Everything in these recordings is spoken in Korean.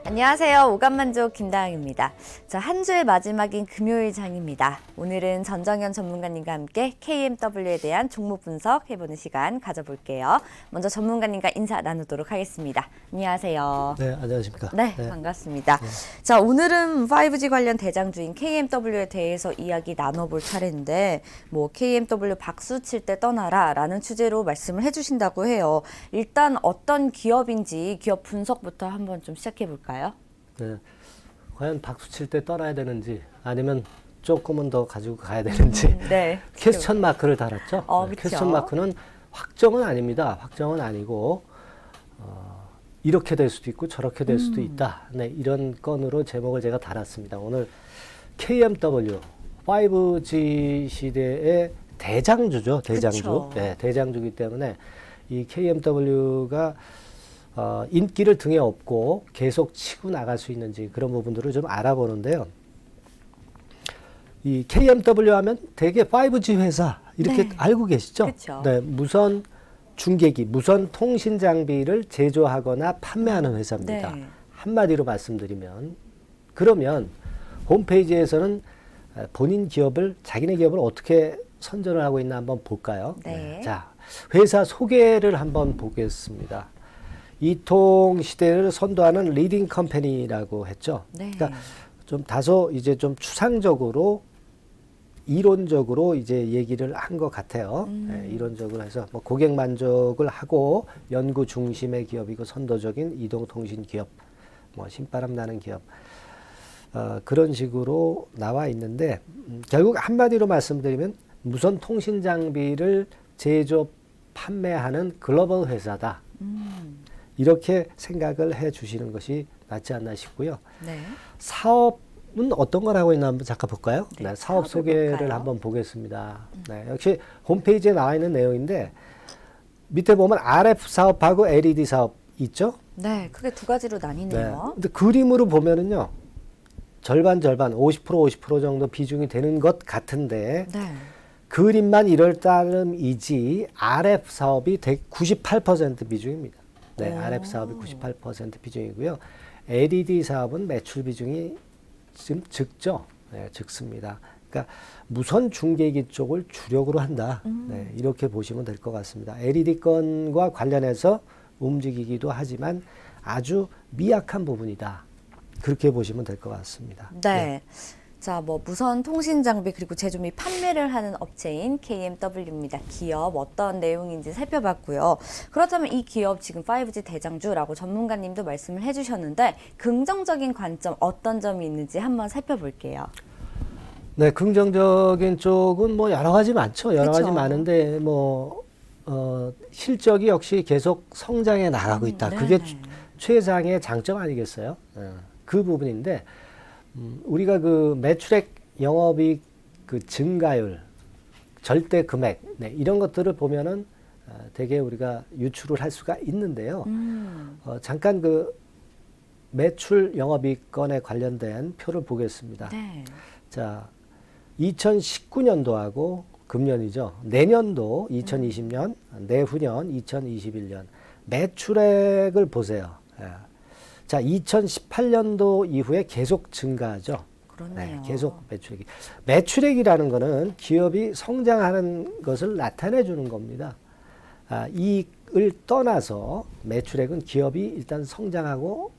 안녕하세요. 오감만족 김다영입니다. 자, 한 주의 마지막인 금요일 장입니다. 오늘은 전정현 전문가님과 함께 KMW에 대한 종목 분석 해보는 시간 가져볼게요. 먼저 전문가님과 인사 나누도록 하겠습니다. 안녕하세요. 네, 안녕하십니까. 네, 반갑습니다. 자, 오늘은 5G 관련 대장주인 KMW에 대해서 이야기 나눠볼 차례인데 뭐 KMW 박수 칠 때 떠나라 라는 주제로 말씀을 해주신다고 해요. 일단 어떤 기업인지 기업 분석부터 한번 좀 시작해 볼까요? 네, 과연 박수 칠 때 떠나야 되는지 아니면 조금은 더 가지고 가야 되는지 네. 퀘스천 마크를 달았죠. 그쵸. 퀘스천 마크는 확정은 아닙니다. 확정은 아니고 이렇게 될 수도 있고 저렇게 될 수도 있다. 네, 이런 건으로 제목을 제가 달았습니다. 오늘 KMW 5G 시대의 대장주죠. 대장주. 그쵸. 네, 대장주이기 때문에 이 KMW가 인기를 등에 업고 계속 치고 나갈 수 있는지 그런 부분들을 좀 알아보는데요. 이 KMW 하면 되게 5G 회사 이렇게 네. 알고 계시죠? 그쵸. 네, 무선 중계기, 무선 통신 장비를 제조하거나 판매하는 회사입니다. 네. 한마디로 말씀드리면 그러면 홈페이지에서는 본인 기업을 자기네 기업을 어떻게 선전을 하고 있나 한번 볼까요? 네. 자, 회사 소개를 한번 보겠습니다. 이통 시대를 선도하는 리딩 컴퍼니라고 했죠. 네. 그러니까 좀 다소 이제 좀 추상적으로 이론적으로 이제 얘기를 한 것 같아요. 네, 이론적으로 해서 뭐 고객 만족을 하고 연구 중심의 기업이고 선도적인 이동통신 기업, 뭐 신바람 나는 기업 그런 식으로 나와 있는데 결국 한마디로 말씀드리면 무선 통신 장비를 제조 판매하는 글로벌 회사다. 이렇게 생각을 해 주시는 것이 맞지 않나 싶고요. 네. 사업은 어떤 걸 하고 있나 한번 잠깐 볼까요? 네, 네, 사업 사업을 소개를 볼까요? 한번 보겠습니다. 네, 역시 홈페이지에 나와 있는 내용인데 밑에 보면 RF 사업하고 LED 사업 있죠? 네, 크게 두 가지로 네. 나뉘네요. 근데 그림으로 보면은요. 절반 50% 정도 비중이 되는 것 같은데 네. 그림만 이럴 따름이지 RF 사업이 98% 비중입니다. 네, 오. RF 사업이 98% 비중이고요. LED 사업은 매출 비중이 지금 적죠. 네, 적습니다. 그러니까 무선 중계기 쪽을 주력으로 한다. 네, 이렇게 보시면 될 것 같습니다. LED 건과 관련해서 움직이기도 하지만 아주 미약한 부분이다. 그렇게 보시면 될 것 같습니다. 네. 자, 뭐 무선 통신 장비 그리고 제조 및 판매를 하는 업체인 KMW입니다. 기업 어떤 내용인지 살펴봤고요. 그렇다면 이 기업 지금 5G 대장주라고 전문가님도 말씀을 해주셨는데 긍정적인 관점 어떤 점이 있는지 한번 살펴볼게요. 네, 긍정적인 쪽은 뭐 여러 가지 많죠. 여러 가지 그쵸. 많은데 실적이 역시 계속 성장해 나가고 있다. 그게 네네. 최상의 장점 아니겠어요? 그 부분인데 우리가 그 매출액 영업이익 그 증가율 절대 금액 이런 것들을 보면은 되게 우리가 유출을 할 수가 있는데요. 잠깐 그 매출 영업이익건에 관련된 표를 보겠습니다. 네. 자, 2019년도하고 금년이죠. 내년도 2020년, 내후년 2021년 매출액을 보세요. 예. 자, 2018년도 이후에 계속 증가하죠. 그렇네요. 계속 매출액이. 매출액이라는 거는 기업이 성장하는 것을 나타내 주는 겁니다. 이익을 떠나서 매출액은 기업이 일단 성장하고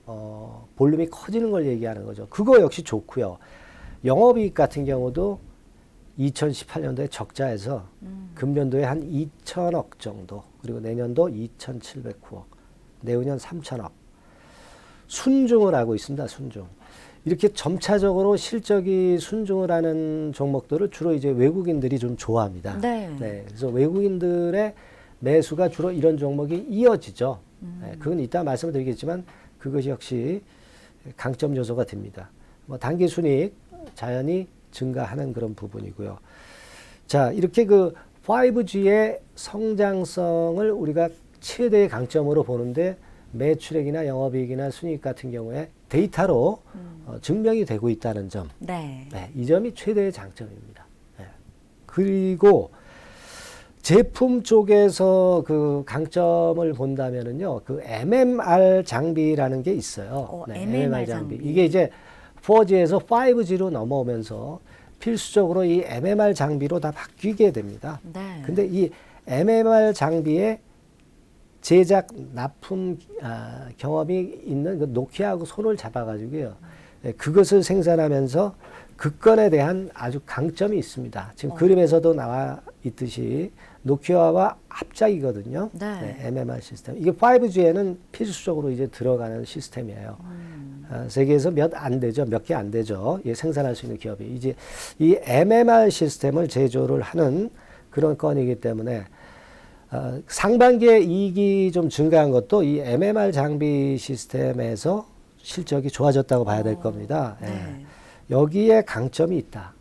볼륨이 커지는 걸 얘기하는 거죠. 그거 역시 좋고요. 영업이익 같은 경우도 2018년도에 적자에서 금년도에 한 2천억 정도, 그리고 내년도 2,709억, 내후년 3천억. 순증을 하고 있습니다. 순증. 이렇게 점차적으로 실적이 순증을 하는 종목들을 주로 이제 외국인들이 좀 좋아합니다. 네. 그래서 외국인들의 매수가 주로 이런 종목이 이어지죠. 그건 이따 말씀을 드리겠지만 그것이 역시 강점 요소가 됩니다. 뭐 단기 순이익 자연히 증가하는 그런 부분이고요. 자, 이렇게 그 5G의 성장성을 우리가 최대의 강점으로 보는데 매출액이나 영업이익이나 순이익 같은 경우에 데이터로 증명이 되고 있다는 점. 네. 네, 이 점이 최대의 장점입니다. 네. 그리고 제품 쪽에서 그 강점을 본다면은요, 그 MMR 장비라는 게 있어요. MMR 장비. 이게 이제 4G에서 5G로 넘어오면서 필수적으로 이 MMR 장비로 다 바뀌게 됩니다. 네. 근데 이 MMR 장비의 제작 납품 경험이 있는 그 노키아하고 손을 잡아가지고요. 그것을 생산하면서 그 건에 대한 아주 강점이 있습니다. 지금 그림에서도 나와 있듯이 노키아와 합작이거든요. 네. MMR 시스템. 이게 5G에는 필수적으로 이제 들어가는 시스템이에요. 세계에서 몇 개 안 되죠. 예, 생산할 수 있는 기업이. 이제 이 MMR 시스템을 제조를 하는 그런 건이기 때문에 상반기에 이익이 좀 증가한 것도 이 MMR 장비 시스템에서 실적이 좋아졌다고 봐야 될 겁니다. 예. 네. 여기에 강점이 있다.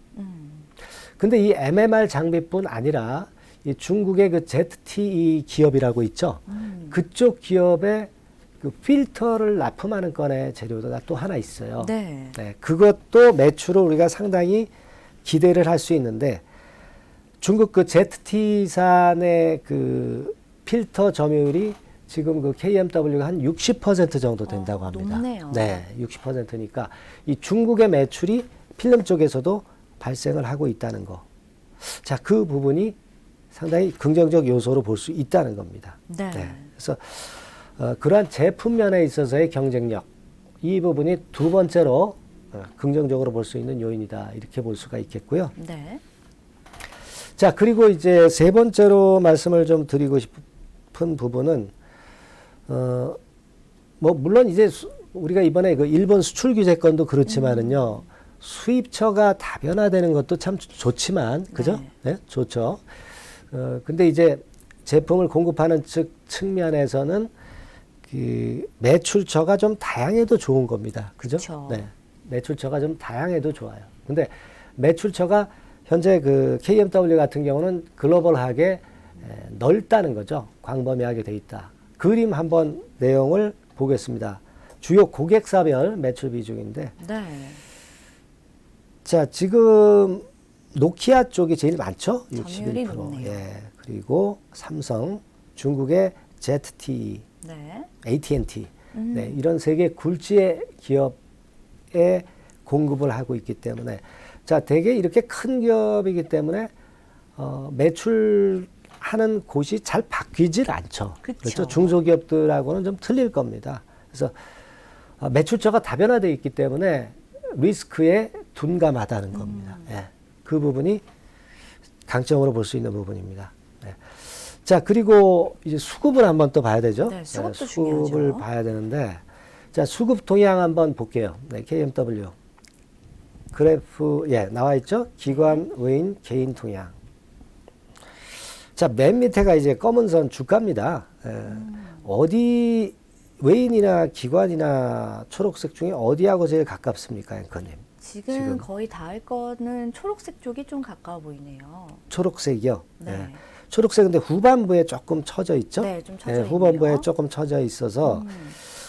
근데 이 MMR 장비뿐 아니라 이 중국의 그 ZTE 기업이라고 있죠. 그쪽 기업의 그 필터를 납품하는 건의 재료가 또 하나 있어요. 네. 네, 그것도 매출을 우리가 상당히 기대를 할 수 있는데 중국 그 ZT산의 그 필터 점유율이 지금 그 KMW가 한 60% 정도 된다고 합니다. 높네요. 네, 60%니까 이 중국의 매출이 필름 쪽에서도 발생을 하고 있다는 거. 자, 그 부분이 상당히 긍정적 요소로 볼 수 있다는 겁니다. 네. 그래서 그러한 제품 면에 있어서의 경쟁력, 이 부분이 두 번째로 긍정적으로 볼 수 있는 요인이다. 이렇게 볼 수가 있겠고요. 네. 자, 그리고 이제 세 번째로 말씀을 좀 드리고 싶은 부분은 뭐 물론 이제 우리가 이번에 그 일본 수출 규제 건도 그렇지만은요. 수입처가 다변화되는 것도 참 좋지만 그죠? 네, 좋죠. 근데 이제 제품을 공급하는 측면에서는 그 매출처가 좀 다양해도 좋은 겁니다. 그죠? 그쵸. 네. 매출처가 좀 다양해도 좋아요. 근데 매출처가 현재 그 KMW 같은 경우는 글로벌하게 넓다는 거죠. 광범위하게 돼 있다. 그림 한번 내용을 보겠습니다. 주요 고객사별 매출 비중인데, 네. 자, 지금 노키아 쪽이 제일 많죠? 점유율이 61%. 높네요. 예. 그리고 삼성, 중국의 ZTE, 네. AT&T. 네, 이런 세계 굴지의 기업에 공급을 하고 있기 때문에 자, 되게 이렇게 큰 기업이기 때문에 매출하는 곳이 잘 바뀌질 않죠. 그쵸. 그렇죠? 중소기업들하고는 좀 틀릴 겁니다. 그래서 매출처가 다변화되어 있기 때문에 리스크에 둔감하다는 겁니다. 예, 그 부분이 강점으로 볼 수 있는 부분입니다. 예. 자, 그리고 이제 수급을 한번 또 봐야 되죠. 네, 수급도 수급을 중요하죠. 봐야 되는데, 자, 수급 동향 한번 볼게요. 네, KMW. 그래프, 예, 나와 있죠? 기관, 외인, 개인 동향. 자, 맨 밑에가 이제 검은 선 주가입니다. 예. 어디, 외인이나 기관이나 초록색 중에 어디하고 제일 가깝습니까, 앵커님? 지금 거의 닿을 거는 초록색 쪽이 좀 가까워 보이네요. 초록색이요. 네. 예. 초록색 근데 후반부에 조금 처져 있죠? 네, 좀 처져 후반부에 있네요. 조금 처져 있어서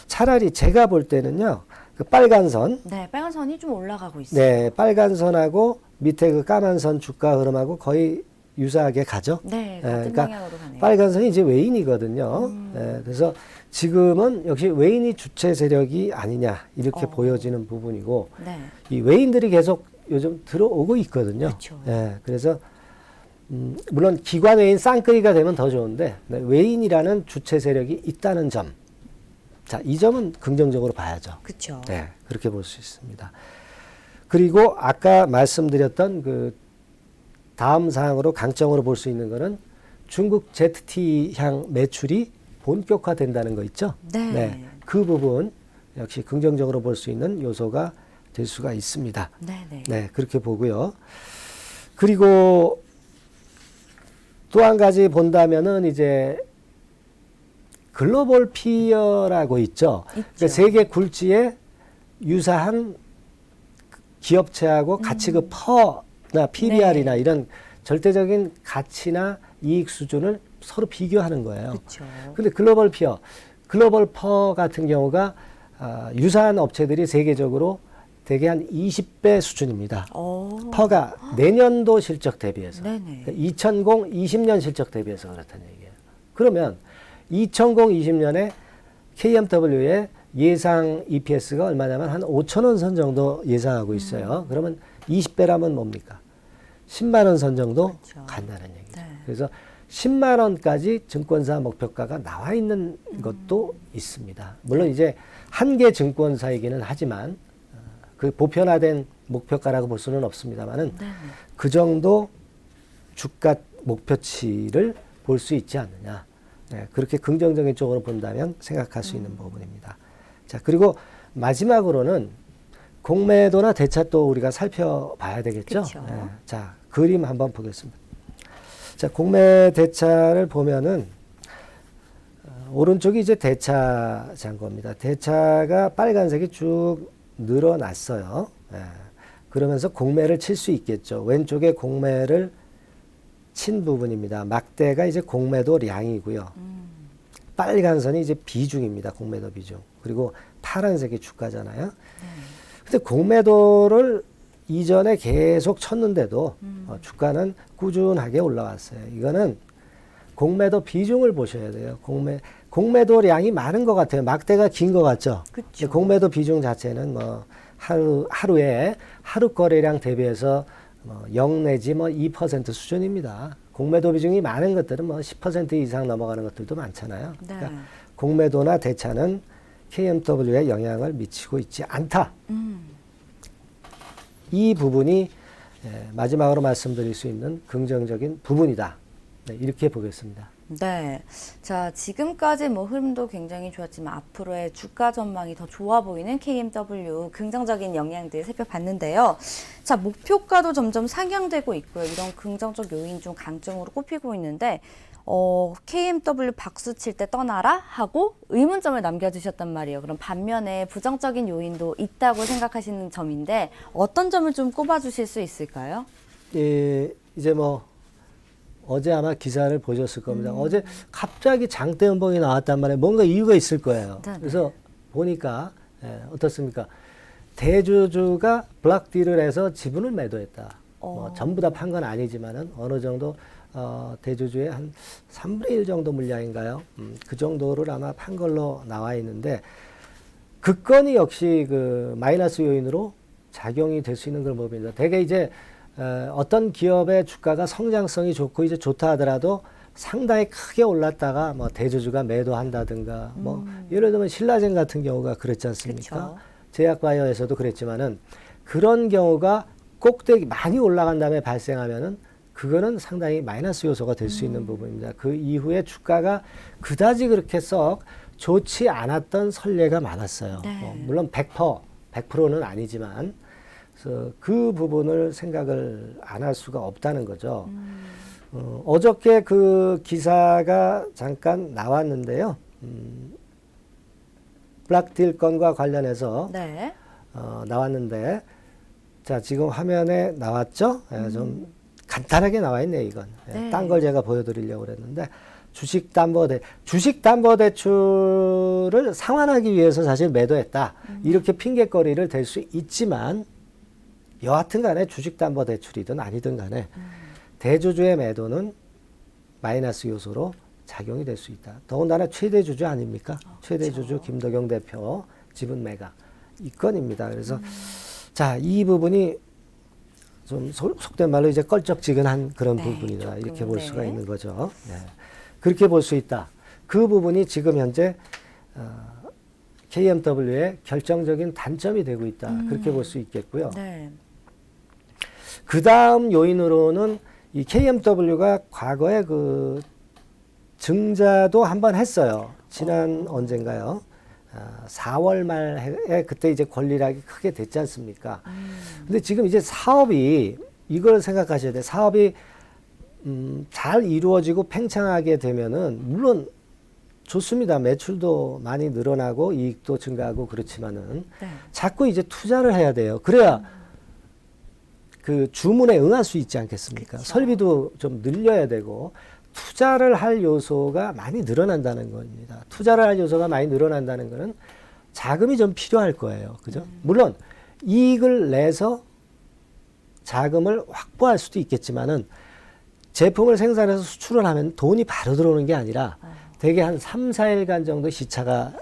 차라리 제가 볼 때는요. 그 빨간 선, 네, 빨간 선이 좀 올라가고 있어요. 네, 빨간 선하고 밑에 그 까만 선 주가 흐름하고 거의 유사하게 가죠. 네, 예, 같은 방향으로 가네요. 빨간 선이 이제 외인이거든요. 예, 그래서 지금은 역시 외인이 주체 세력이 아니냐 이렇게 보여지는 부분이고 네. 이 외인들이 계속 요즘 들어오고 있거든요. 그쵸. 예, 그래서 물론 기관 외인 쌍끌이가 되면 더 좋은데 네, 외인이라는 주체 세력이 있다는 점. 자, 이 점은 긍정적으로 봐야죠. 그렇죠. 네, 그렇게 볼 수 있습니다. 그리고 아까 말씀드렸던 그 다음 사항으로 강점으로 볼 수 있는 거는 중국 ZT향 매출이 본격화된다는 거 있죠? 네. 그 부분 역시 긍정적으로 볼 수 있는 요소가 될 수가 있습니다. 네, 네. 네, 그렇게 보고요. 그리고 또 한 가지 본다면은 이제 글로벌 피어라고 있죠. 그러니까 세계 굴지에 유사한 기업체하고 같이 그 퍼나 PBR이나 네. 이런 절대적인 가치나 이익 수준을 서로 비교하는 거예요. 그렇죠. 근데 글로벌 피어, 글로벌 퍼 같은 경우가 유사한 업체들이 세계적으로 대개 한 20배 수준입니다. 어. 퍼가 내년도 실적 대비해서. 네네. 2020년 실적 대비해서 그렇다는 얘기예요. 그러면 2020년에 KMW의 예상 EPS가 얼마냐면 한 5,000원 선 정도 예상하고 있어요. 그러면 20배라면 뭡니까? 10만 원 선 정도 그렇죠. 간다는 얘기죠. 네. 그래서 10만 원까지 증권사 목표가가 나와 있는 것도 있습니다. 물론 이제 한 개 증권사이기는 하지만 그 보편화된 목표가라고 볼 수는 없습니다만은 네. 그 정도 주가 목표치를 볼 수 있지 않느냐. 네, 그렇게 긍정적인 쪽으로 본다면 생각할 수 있는 부분입니다. 자, 그리고 마지막으로는 공매도나 대차 또 우리가 살펴봐야 되겠죠. 그쵸. 네, 자, 그림 한번 보겠습니다. 자, 공매 대차를 보면은 오른쪽이 이제 대차 잔고입니다. 대차가 빨간색이 쭉 늘어났어요. 예. 그러면서 공매를 칠 수 있겠죠. 왼쪽에 공매를 친 부분입니다. 막대가 이제 공매도량이고요. 빨간 선이 이제 비중입니다. 공매도 비중. 그리고 파란색이 주가잖아요. 근데 공매도를 이전에 계속 쳤는데도 주가는 꾸준하게 올라왔어요. 이거는 공매도 비중을 보셔야 돼요. 공매도량이 많은 것 같아요. 막대가 긴 것 같죠. 그쵸. 공매도 비중 자체는 뭐 하루에 하루 거래량 대비해서 0 내지 뭐 2% 수준입니다. 공매도 비중이 많은 것들은 뭐 10% 이상 넘어가는 것들도 많잖아요. 네. 그러니까 공매도나 대차는 KMW에 영향을 미치고 있지 않다. 이 부분이 마지막으로 말씀드릴 수 있는 긍정적인 부분이다. 네, 이렇게 보겠습니다. 네. 자, 지금까지 뭐 흐름도 굉장히 좋았지만 앞으로의 주가 전망이 더 좋아 보이는 KMW 긍정적인 영향들 살펴봤는데요. 자, 목표가도 점점 상향되고 있고요. 이런 긍정적 요인 중 강점으로 꼽히고 있는데 KMW 박수 칠 때 떠나라 하고 의문점을 남겨주셨단 말이에요. 그럼 반면에 부정적인 요인도 있다고 생각하시는 점인데 어떤 점을 좀 꼽아주실 수 있을까요? 예, 이제 뭐 어제 아마 기사를 보셨을 겁니다. 어제 갑자기 장대 음봉이 나왔단 말이에요. 뭔가 이유가 있을 거예요. 네네. 그래서 보니까 어떻습니까? 대주주가 블락딜을 해서 지분을 매도했다. 뭐 전부 다 판 건 아니지만은 어느 정도 대주주의 한 3분의 1 정도 물량인가요? 그 정도를 아마 판 걸로 나와 있는데 그 건이 역시 그 마이너스 요인으로 작용이 될 수 있는 걸 봅니다. 대개 이제 어떤 기업의 주가가 성장성이 좋고 이제 좋다 하더라도 상당히 크게 올랐다가 뭐 대주주가 매도한다든가 뭐 예를 들면 신라젠 같은 경우가 그랬지 않습니까? 그쵸. 제약바이오에서도 그랬지만은 그런 경우가 꼭대기 많이 올라간 다음에 발생하면은 그거는 상당히 마이너스 요소가 될 수 있는 부분입니다. 그 이후에 주가가 그다지 그렇게 썩 좋지 않았던 선례가 많았어요. 네. 물론 100%는 아니지만 그래서 그 부분을 생각을 안 할 수가 없다는 거죠. 어저께 그 기사가 잠깐 나왔는데요. 블락딜 건과 관련해서 네. 나왔는데 자 지금 화면에 나왔죠? 좀 간단하게 나와 있네요. 이건 네. 딴 걸 제가 보여드리려고 그랬는데 주식담보대출을 상환하기 위해서 사실 매도했다. 이렇게 핑계거리를 댈 수 있지만 여하튼 간에 주식담보대출이든 아니든 간에 대주주의 매도는 마이너스 요소로 작용이 될 수 있다. 더군다나 최대주주 아닙니까? 최대주주 김덕영 대표 지분 매각 이 건입니다. 그래서 자, 이 부분이 좀 속된 말로 이제 껄쩍지근한 그런 네, 부분이다. 조금, 이렇게 볼 네. 수가 있는 거죠. 네. 그렇게 볼 수 있다. 그 부분이 지금 현재 KMW의 결정적인 단점이 되고 있다. 그렇게 볼 수 있겠고요. 네. 그 다음 요인으로는 이 KMW가 과거에 그 증자도 한번 했어요. 지난 언젠가요? 4월 말에 그때 이제 권리락이 크게 됐지 않습니까? 근데 지금 이제 사업이 이걸 생각하셔야 돼요. 사업이 잘 이루어지고 팽창하게 되면은 물론 좋습니다. 매출도 많이 늘어나고 이익도 증가하고 그렇지만은 네. 자꾸 이제 투자를 해야 돼요. 그래야 그 주문에 응할 수 있지 않겠습니까? 그쵸. 설비도 좀 늘려야 되고 투자를 할 요소가 많이 늘어난다는 겁니다. 투자를 할 요소가 많이 늘어난다는 거는 자금이 좀 필요할 거예요. 그죠? 물론 이익을 내서 자금을 확보할 수도 있겠지만은 제품을 생산해서 수출을 하면 돈이 바로 들어오는 게 아니라 대개 한 3, 4일간 정도 시차가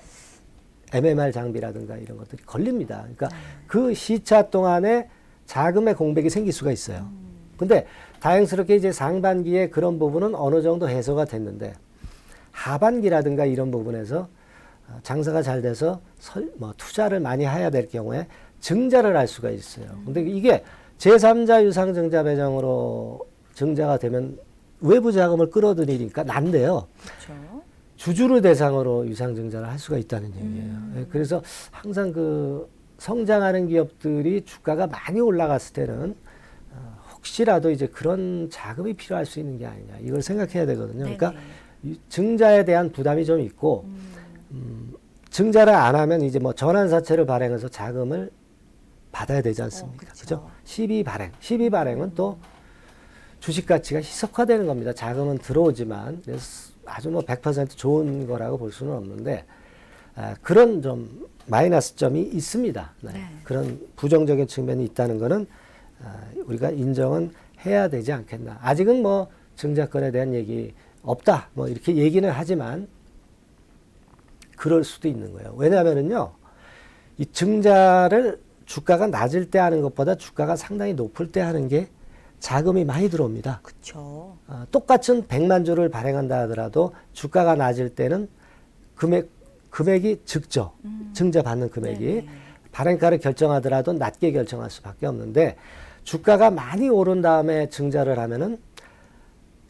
MMR 장비라든가 이런 것들이 걸립니다. 그러니까 그 시차 동안에 자금의 공백이 생길 수가 있어요. 근데 다행스럽게 이제 상반기에 그런 부분은 어느 정도 해소가 됐는데 하반기라든가 이런 부분에서 장사가 잘 돼서 투자를 많이 해야 될 경우에 증자를 할 수가 있어요. 근데 이게 제3자 유상증자 배정으로 증자가 되면 외부 자금을 끌어들이니까 난데요. 그렇죠. 주주를 대상으로 유상증자를 할 수가 있다는 얘기예요. 예, 그래서 항상 그 성장하는 기업들이 주가가 많이 올라갔을 때는 혹시라도 이제 그런 자금이 필요할 수 있는 게 아니냐 이걸 생각해야 되거든요. 그러니까 증자에 대한 부담이 좀 있고 증자를 안 하면 이제 뭐 전환사채를 발행해서 자금을 받아야 되지 않습니까? 그죠? 시비 발행은 또 주식 가치가 희석화되는 겁니다. 자금은 들어오지만 그래서 아주 뭐 100% 좋은 거라고 볼 수는 없는데 그런 좀 마이너스 점이 있습니다. 네. 그런 부정적인 측면이 있다는 거는 우리가 인정은 해야 되지 않겠나. 아직은 뭐 증자권에 대한 얘기 없다. 뭐 이렇게 얘기는 하지만 그럴 수도 있는 거예요. 왜냐하면은요, 이 증자를 주가가 낮을 때 하는 것보다 주가가 상당히 높을 때 하는 게 자금이 많이 들어옵니다. 그렇죠. 똑같은 100만 주를 발행한다 하더라도 주가가 낮을 때는 금액이 적죠. 증자 받는 금액이. 발행가를 결정하더라도 낮게 결정할 수밖에 없는데 주가가 많이 오른 다음에 증자를 하면은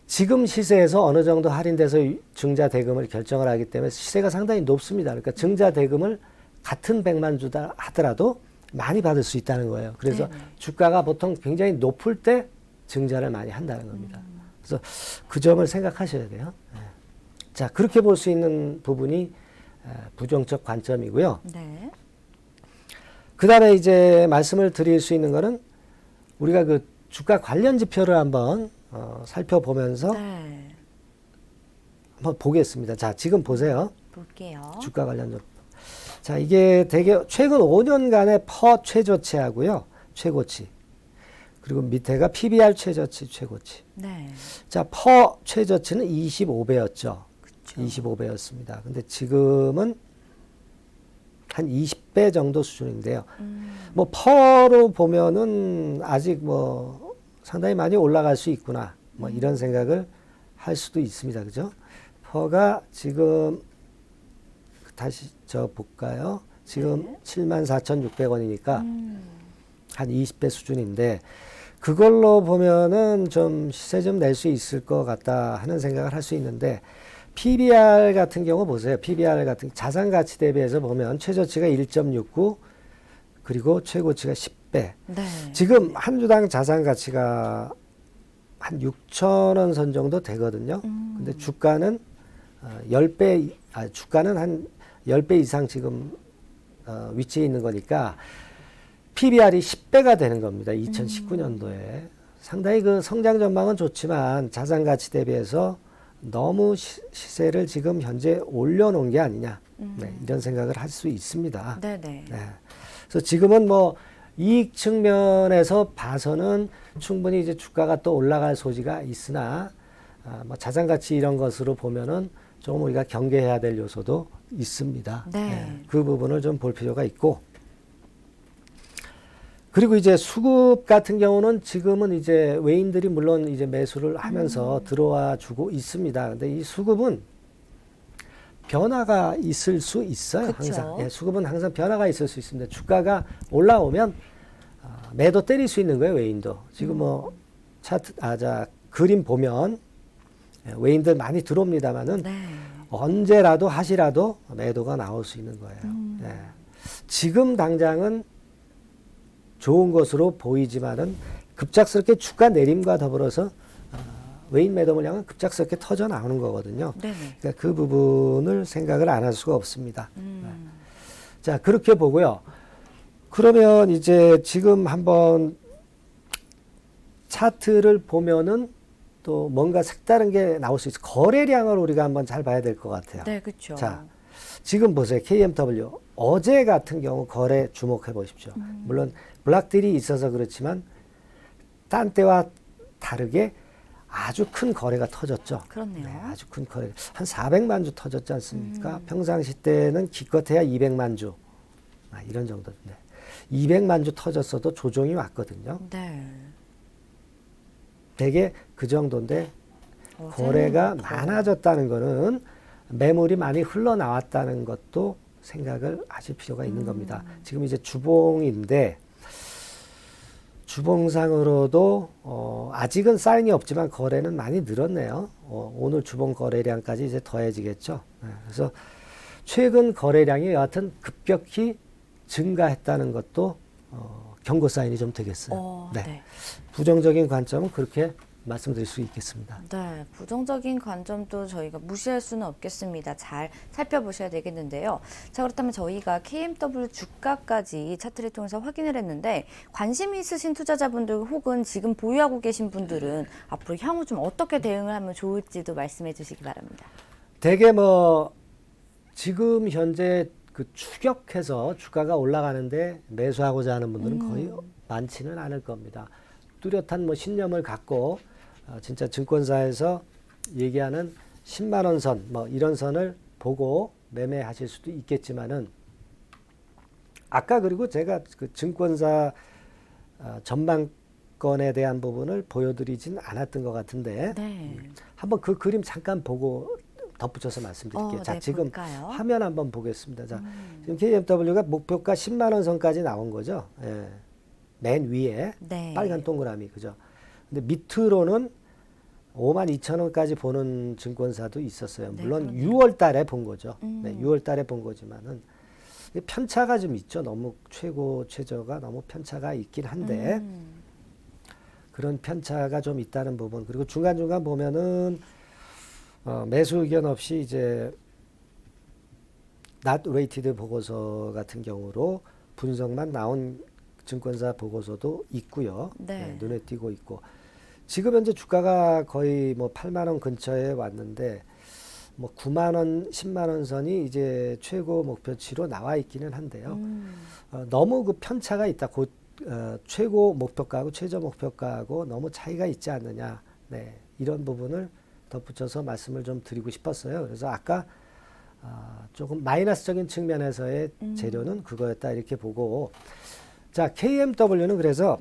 지금 시세에서 어느 정도 할인돼서 증자 대금을 결정을 하기 때문에 시세가 상당히 높습니다. 그러니까 증자 대금을 같은 100만 주다 하더라도 많이 받을 수 있다는 거예요. 그래서 주가가 보통 굉장히 높을 때 증자를 많이 한다는 겁니다. 그래서 그 점을 생각하셔야 돼요. 자, 그렇게 볼 수 있는 부분이 부정적 관점이고요. 네. 그 다음에 이제 말씀을 드릴 수 있는 거는 우리가 그 주가 관련 지표를 한번 살펴보면서 한번 보겠습니다. 자, 지금 보세요. 볼게요. 주가 관련 지표. 자, 이게 대개 최근 5년간의 퍼 최저치하고요. 최고치. 그리고 밑에가 PBR 최저치, 최고치. 네. 자, 퍼 최저치는 25배였죠. 그쵸. 25배였습니다. 근데 지금은 한 20배 정도 수준인데요. 뭐 퍼로 보면은 아직 뭐 상당히 많이 올라갈 수 있구나. 뭐 이런 생각을 할 수도 있습니다. 그죠? 퍼가 지금 다시 저 볼까요? 지금 74,600원이니까 한 20배 수준인데 그걸로 보면은 좀 시세 좀 낼 수 있을 것 같다 하는 생각을 할 수 있는데 PBR 같은 경우 보세요. PBR 같은 자산 가치 대비해서 보면 최저치가 1.69 그리고 최고치가 10배. 네. 지금 한 주당 자산 가치가 한 6,000원 선 정도 되거든요. 근데 주가는 10배 주가는 한 10배 이상 지금 위치해 있는 거니까 PBR이 10배가 되는 겁니다. 2019년도에. 상당히 그 성장 전망은 좋지만 자산 가치 대비해서 너무 시세를 지금 현재 올려놓은 게 아니냐. 네, 이런 생각을 할 수 있습니다. 네네. 네. 그래서 지금은 뭐 이익 측면에서 봐서는 충분히 이제 주가가 또 올라갈 소지가 있으나 뭐 자산 가치 이런 것으로 보면은 조금 우리가 경계해야 될 요소도 있습니다. 네. 네, 그 부분을 좀 볼 필요가 있고. 그리고 이제 수급 같은 경우는 지금은 이제 외인들이 물론 이제 매수를 하면서 들어와 주고 있습니다. 근데 이 수급은 변화가 있을 수 있어요. 그쵸. 항상. 예, 수급은 항상 변화가 있을 수 있습니다. 주가가 올라오면 매도 때릴 수 있는 거예요, 외인도. 지금 뭐 차트, 그림 보면 외인들 많이 들어옵니다만은 언제라도 하시라도 매도가 나올 수 있는 거예요. 예. 지금 당장은 좋은 것으로 보이지만은 급작스럽게 주가 내림과 더불어서 외인 매도 물량은 급작스럽게 터져 나오는 거거든요. 그러니까 그 부분을 생각을 안 할 수가 없습니다. 자, 그렇게 보고요. 그러면 이제 지금 한번 차트를 보면은 또 뭔가 색다른 게 나올 수 있어요. 거래량을 우리가 한번 잘 봐야 될 것 같아요. 네, 그렇죠. 자, 지금 보세요. KMW. 어제 같은 경우 거래 주목해 보십시오. 물론 블락딜이 있어서 그렇지만 딴 때와 다르게 아주 큰 거래가 터졌죠. 그렇네요. 네, 아주 큰 거래. 한 400만 주 터졌지 않습니까? 평상시 때는 기껏해야 200만 주. 이런 정도인데. 200만 주 터졌어도 조정이 왔거든요. 네. 되게 그 정도인데 어제는 거래가 더. 많아졌다는 거는 매물이 많이 흘러나왔다는 것도 생각을 하실 필요가 있는 겁니다. 지금 이제 주봉인데 주봉상으로도 아직은 사인이 없지만 거래는 많이 늘었네요. 오늘 주봉 거래량까지 이제 더해지겠죠. 네, 그래서 최근 거래량이 여하튼 급격히 증가했다는 것도 경고 사인이 좀 되겠어요. 네. 네. 부정적인 관점은 그렇게 말씀드릴 수 있겠습니다. 네, 부정적인 관점도 저희가 무시할 수는 없겠습니다. 잘 살펴보셔야 되겠는데요. 자, 그렇다면 저희가 KMW 주가까지 차트를 통해서 확인을 했는데 관심이 있으신 투자자분들 혹은 지금 보유하고 계신 분들은 앞으로 향후 좀 어떻게 대응을 하면 좋을지도 말씀해 주시기 바랍니다. 되게 뭐 지금 현재 그 추격해서 주가가 올라가는데 매수하고자 하는 분들은 거의 많지는 않을 겁니다. 뚜렷한 뭐 신념을 갖고 진짜 증권사에서 얘기하는 10만 원 선, 뭐 이런 선을 보고 매매하실 수도 있겠지만은 아까 그리고 제가 그 증권사 전망권에 대한 부분을 보여드리진 않았던 것 같은데 네. 한번 그 그림 잠깐 보고 덧붙여서 말씀드릴게요. 자, 네, 지금 볼까요? 화면 한번 보겠습니다. 자, 지금 KMW가 목표가 10만 원 선까지 나온 거죠. 예. 맨 위에 네. 빨간 동그라미 그죠. 근데 밑으로는 5만 2천 원까지 보는 증권사도 있었어요. 네, 물론 그렇네요. 6월 달에 본 거죠. 네, 6월 달에 본 거지만은 편차가 좀 있죠. 너무 최고 최저가 너무 편차가 있긴 한데 그런 편차가 좀 있다는 부분. 그리고 중간중간 보면은 매수 의견 없이 이제 not rated 보고서 같은 경우로 분석만 나온 증권사 보고서도 있고요. 네. 눈에 띄고 있고 지금 현재 주가가 거의 뭐 8만 원 근처에 왔는데 뭐 9만 원, 10만 원 선이 이제 최고 목표치로 나와 있기는 한데요. 너무 그 편차가 있다. 최고 목표가하고 최저 목표가하고 너무 차이가 있지 않느냐. 네, 이런 부분을 덧붙여서 말씀을 좀 드리고 싶었어요. 그래서 아까 조금 마이너스적인 측면에서의 재료는 그거였다 이렇게 보고 자 KMW는 그래서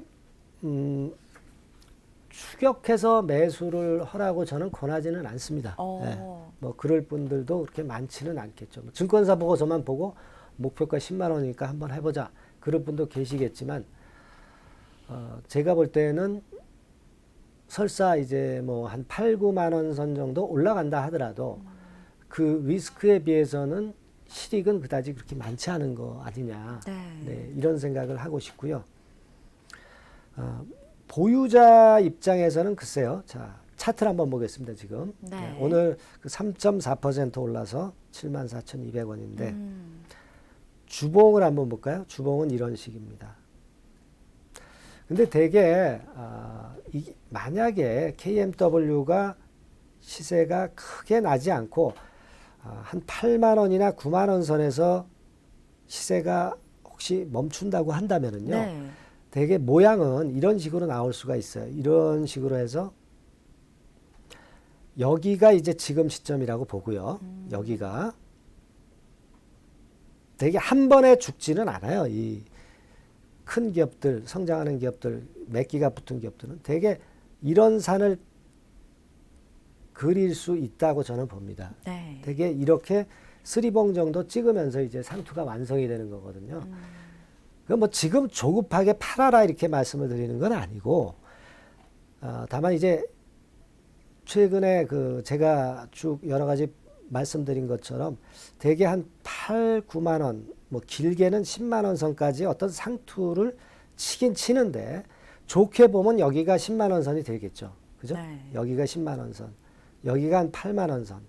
추격해서 매수를 하라고 저는 권하지는 않습니다. 네, 뭐 그럴 분들도 그렇게 많지는 않겠죠. 증권사 보고서만 보고 목표가 10만 원이니까 한번 해보자. 그럴 분도 계시겠지만 제가 볼 때는 설사 이제 뭐 한 8, 9만 원 선 정도 올라간다 하더라도 그 리스크에 비해서는 실익은 그다지 그렇게 많지 않은 거 아니냐. 네, 이런 생각을 하고 싶고요. 보유자 입장에서는 글쎄요. 자, 차트를 한번 보겠습니다. 지금. 네, 오늘 그 3.4% 올라서 74,200원인데 주봉을 한번 볼까요? 주봉은 이런 식입니다. 근데 되게 만약에 KMW가 시세가 크게 나지 않고 한 8만 원이나 9만 원 선에서 시세가 혹시 멈춘다고 한다면은요. 네. 되게 모양은 이런 식으로 나올 수가 있어요. 이런 식으로 해서 여기가 이제 지금 시점이라고 보고요. 여기가 되게 한 번에 죽지는 않아요. 이 큰 기업들, 성장하는 기업들, 매기가 붙은 기업들은 되게 이런 산을 그릴 수 있다고 저는 봅니다. 네. 되게 이렇게 쓰리봉 정도 찍으면서 이제 상투가 완성이 되는 거거든요. 그럼 뭐 지금 조급하게 팔아라 이렇게 말씀을 드리는 건 아니고, 다만 이제 최근에 그 제가 쭉 여러 가지 말씀드린 것처럼 대개 한 8, 9만 원, 뭐 길게는 10만 원 선까지 어떤 상투를 치긴 치는데 좋게 보면 여기가 10만 원 선이 되겠죠. 그죠? 네. 여기가 10만 원 선. 여기가 한 8만 원 선.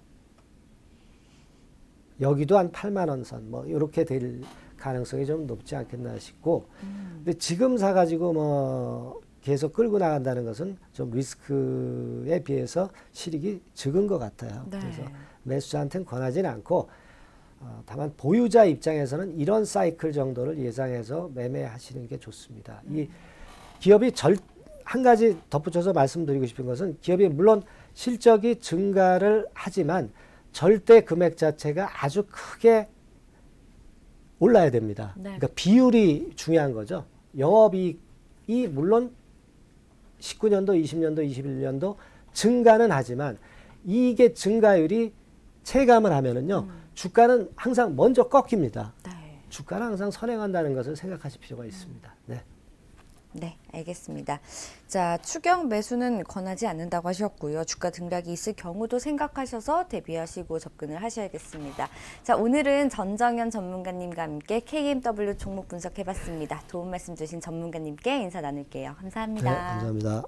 여기도 한 8만 원 선. 뭐 이렇게 될 가능성이 좀 높지 않겠나 싶고. 근데 지금 사 가지고 뭐 계속 끌고 나간다는 것은 좀 리스크에 비해서 실익이 적은 것 같아요. 네. 그래서 매수자한테는 권하지는 않고 다만 보유자 입장에서는 이런 사이클 정도를 예상해서 매매하시는 게 좋습니다. 이 기업이 한 가지 덧붙여서 말씀드리고 싶은 것은 기업이 물론 실적이 증가를 하지만 절대 금액 자체가 아주 크게 올라야 됩니다. 네. 그러니까 비율이 중요한 거죠. 영업이익이 물론 19년도, 20년도, 21년도 증가는 하지만 이게 증가율이 체감을 하면은요, 주가는 항상 먼저 꺾입니다. 네. 주가는 항상 선행한다는 것을 생각하실 필요가 있습니다. 네. 네, 알겠습니다. 자, 추경 매수는 권하지 않는다고 하셨고요. 주가 등락이 있을 경우도 생각하셔서 대비하시고 접근을 하셔야겠습니다. 자, 오늘은 전정현 전문가님과 함께 KMW 종목 분석해봤습니다. 도움 말씀 주신 전문가님께 인사 나눌게요. 감사합니다. 네, 감사합니다.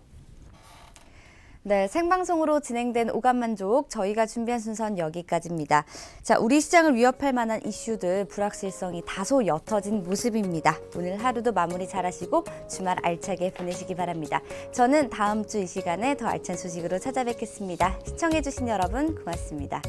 네, 생방송으로 진행된 오감만족 저희가 준비한 순서는 여기까지입니다. 자, 우리 시장을 위협할 만한 이슈들 불확실성이 다소 옅어진 모습입니다. 오늘 하루도 마무리 잘하시고 주말 알차게 보내시기 바랍니다. 저는 다음 주 이 시간에 더 알찬 소식으로 찾아뵙겠습니다. 시청해주신 여러분 고맙습니다.